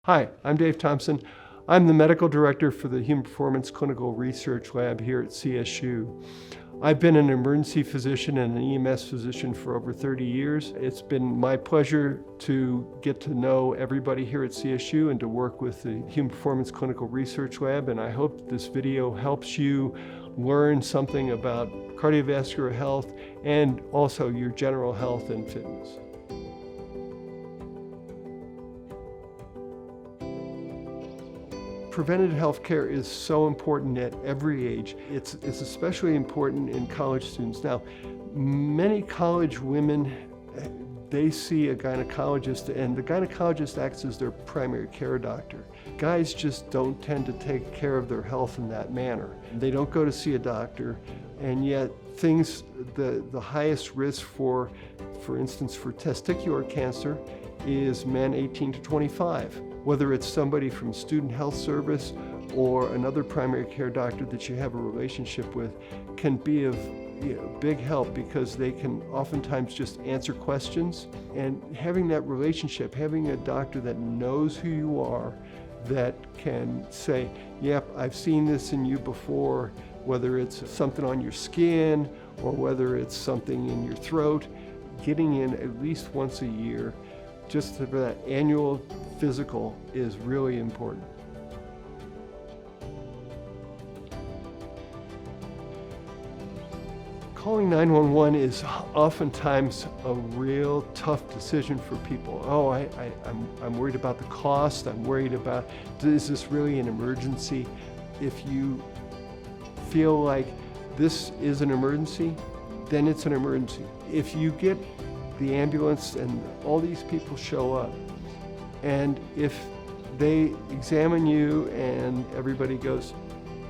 Hi, I'm Dave Thompson. I'm the medical director for the Human Performance Clinical Research Lab here at CSU. I've been an emergency physician and an EMS physician for over 30 years. It's been my pleasure to get to know everybody here at CSU and to work with the Human Performance Clinical Research Lab, and I hope this video helps you learn something about cardiovascular health and also your general health and fitness. Preventative health care is so important at every age. It's especially important in college students. Now, many college women, they see a gynecologist, and the gynecologist acts as their primary care doctor. Guys just don't tend to take care of their health in that manner. They don't go to see a doctor, and yet the highest risk for instance, for testicular cancer is men 18 to 25. Whether it's somebody from Student Health Service or another primary care doctor that you have a relationship with can be of big help, because they can oftentimes just answer questions. And having that relationship, having a doctor that knows who you are, that can say, yep, I've seen this in you before, whether it's something on your skin or whether it's something in your throat, getting in at least once a year just for that annual physical is really important. Calling 911 is oftentimes a real tough decision for people. Oh, I'm worried about the cost. I'm worried about, is this really an emergency? If you feel like this is an emergency, then it's an emergency. If you get the ambulance and all these people show up, and if they examine you and everybody goes,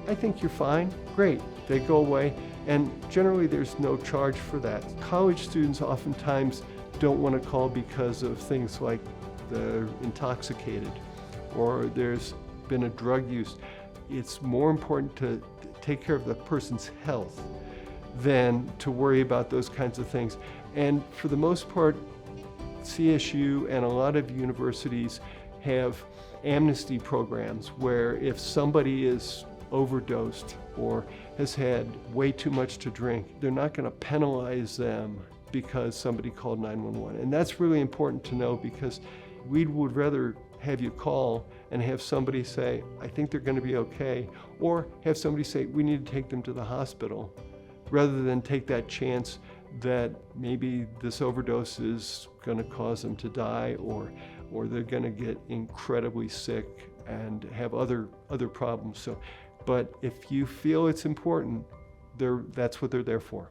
I think you're fine, great, they go away, and generally there's no charge for that. College students oftentimes don't want to call because of things like they're intoxicated or there's been a drug use. It's more important to take care of the person's health than to worry about those kinds of things. And for the most part, CSU and a lot of universities have amnesty programs where if somebody is overdosed or has had way too much to drink, they're not going to penalize them because somebody called 911. And that's really important to know, because we would rather have you call and have somebody say, I think they're going to be okay, or have somebody say, we need to take them to the hospital, rather than take that chance that maybe this overdose is going to cause them to die, or they're going to get incredibly sick and have other problems. But if you feel it's important, that's what they're there for.